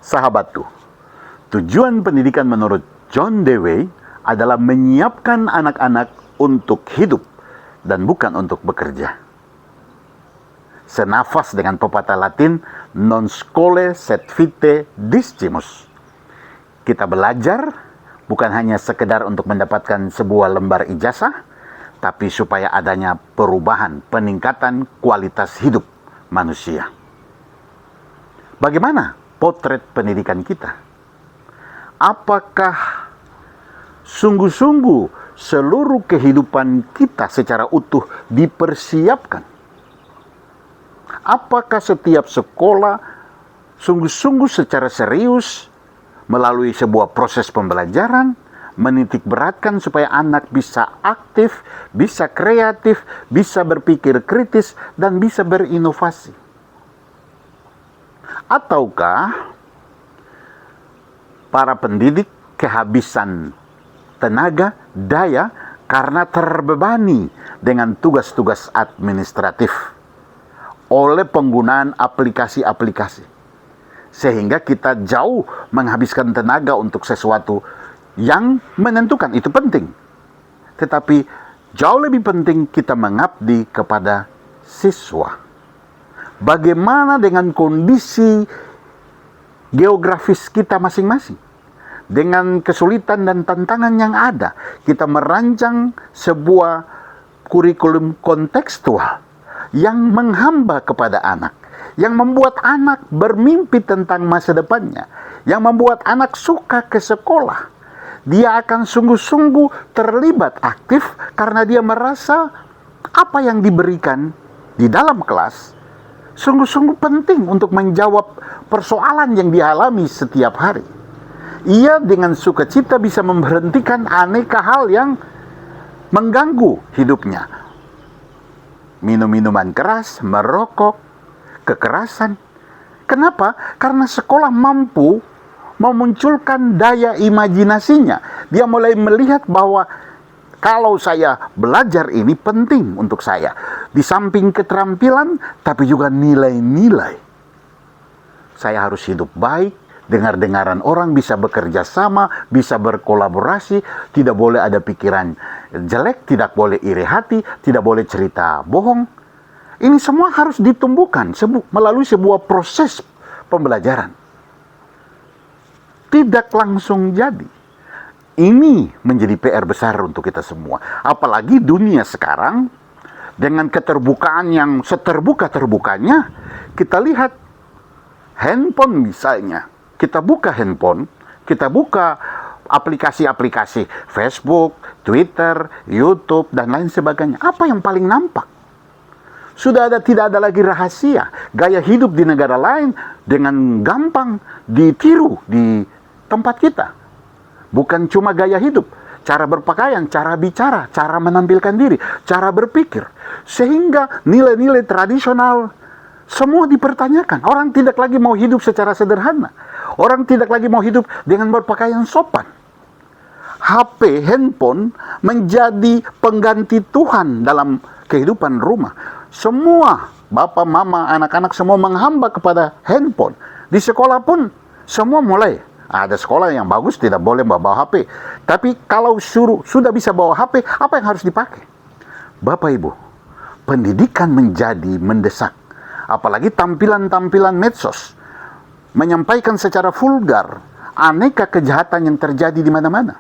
Sahabatku, tujuan pendidikan menurut John Dewey adalah menyiapkan anak-anak untuk hidup dan bukan untuk bekerja. Senafas dengan pepatah Latin, non scholae sed vitae discimus. Kita belajar bukan hanya sekedar untuk mendapatkan sebuah lembar ijazah, tapi supaya adanya perubahan, peningkatan kualitas hidup manusia. Bagaimana potret pendidikan kita? Apakah sungguh-sungguh seluruh kehidupan kita secara utuh dipersiapkan? Apakah setiap sekolah sungguh-sungguh secara serius melalui sebuah proses pembelajaran menitik beratkan supaya anak bisa aktif, bisa kreatif, bisa berpikir kritis, dan bisa berinovasi? Ataukah para pendidik kehabisan tenaga, daya karena terbebani dengan tugas-tugas administratif oleh penggunaan aplikasi-aplikasi, sehingga kita jauh menghabiskan tenaga untuk sesuatu yang menentukan, itu penting, tetapi jauh lebih penting kita mengabdi kepada siswa. Bagaimana dengan kondisi geografis kita masing-masing? Dengan kesulitan dan tantangan yang ada, kita merancang sebuah kurikulum kontekstual yang menghamba kepada anak, yang membuat anak bermimpi tentang masa depannya, yang membuat anak suka ke sekolah. Dia akan sungguh-sungguh terlibat aktif karena dia merasa apa yang diberikan di dalam kelas sungguh-sungguh penting untuk menjawab persoalan yang dialami setiap hari. Ia dengan sukacita bisa memberhentikan aneka hal yang mengganggu hidupnya. Minum-minuman keras, merokok, kekerasan. Kenapa? Karena sekolah mampu memunculkan daya imajinasinya. Dia mulai melihat bahwa kalau saya belajar ini penting untuk saya. Di samping keterampilan, tapi juga nilai-nilai. Saya harus hidup baik, dengar-dengaran orang, bisa bekerja sama, bisa berkolaborasi, tidak boleh ada pikiran jelek, tidak boleh iri hati, tidak boleh cerita bohong. Ini semua harus ditumbuhkan melalui sebuah proses pembelajaran. Tidak langsung jadi. Ini menjadi PR besar untuk kita semua. Apalagi dunia sekarang dengan keterbukaan yang seterbuka-terbukanya, kita lihat handphone misalnya. Kita buka handphone, kita buka aplikasi-aplikasi Facebook, Twitter, YouTube, dan lain sebagainya. Apa yang paling nampak? Tidak ada lagi rahasia. Gaya hidup di negara lain dengan gampang ditiru di tempat kita. Bukan cuma gaya hidup, cara berpakaian, cara bicara, cara menampilkan diri, cara berpikir. Sehingga nilai-nilai tradisional semua dipertanyakan. Orang tidak lagi mau hidup secara sederhana. Orang tidak lagi mau hidup dengan berpakaian sopan. HP, handphone menjadi pengganti Tuhan dalam kehidupan rumah. Semua bapak, mama, anak-anak semua menghamba kepada handphone. Di sekolah pun semua mulai. Ada sekolah yang bagus tidak boleh bawa HP. Tapi kalau sudah bisa bawa HP, apa yang harus dipakai? Bapak Ibu, pendidikan menjadi mendesak. Apalagi tampilan-tampilan medsos menyampaikan secara vulgar aneka kejahatan yang terjadi di mana-mana.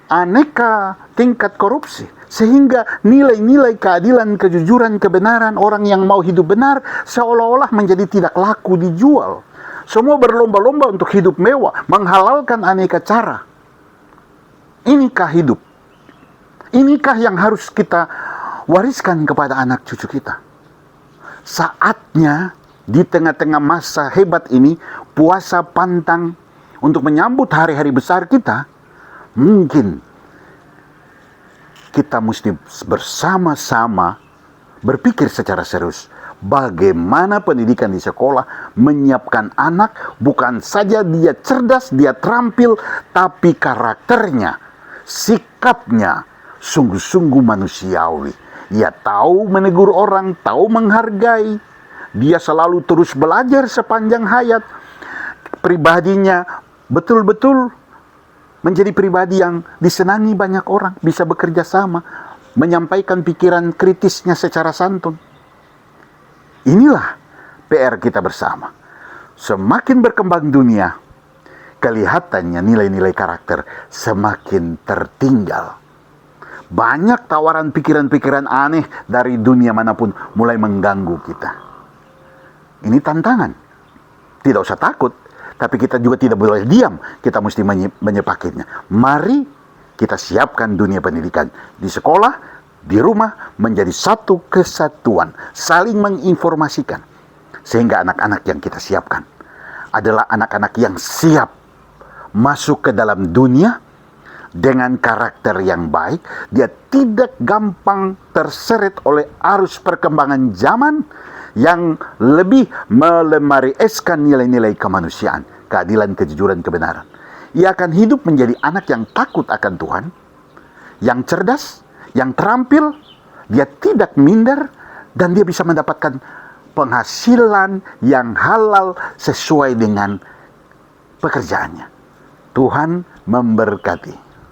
Aneka tingkat korupsi. Sehingga nilai-nilai keadilan, kejujuran, kebenaran, orang yang mau hidup benar seolah-olah menjadi tidak laku dijual. Semua berlomba-lomba untuk hidup mewah, menghalalkan aneka cara. Inikah hidup? Inikah yang harus kita wariskan kepada anak cucu kita? Saatnya di tengah-tengah masa hebat ini, puasa pantang untuk menyambut hari-hari besar kita, mungkin kita mesti bersama-sama berpikir secara serius. Bagaimana pendidikan di sekolah menyiapkan anak, bukan saja dia cerdas, dia terampil, tapi karakternya, sikapnya sungguh-sungguh manusiawi. Ia tahu menegur orang, tahu menghargai. Dia selalu terus belajar sepanjang hayat. pribadinya betul-betul menjadi pribadi yang disenangi banyak orang, bisa bekerja sama, menyampaikan pikiran kritisnya secara santun. Inilah PR kita bersama. Semakin berkembang dunia, kelihatannya nilai-nilai karakter semakin tertinggal. Banyak tawaran pikiran-pikiran aneh dari dunia manapun mulai mengganggu kita. Ini tantangan. Tidak usah takut, tapi kita juga tidak boleh diam. Kita mesti menyepakatinya. Mari kita siapkan dunia pendidikan di sekolah, di rumah menjadi satu kesatuan, saling menginformasikan. Sehingga anak-anak yang kita siapkan adalah anak-anak yang siap masuk ke dalam dunia dengan karakter yang baik. Dia tidak gampang terseret oleh arus perkembangan zaman yang lebih melemarieskan nilai-nilai kemanusiaan, keadilan, kejujuran, kebenaran. Ia akan hidup menjadi anak yang takut akan Tuhan, yang cerdas, yang terampil. Dia tidak minder, dan dia bisa mendapatkan penghasilan yang halal sesuai dengan pekerjaannya. Tuhan memberkati.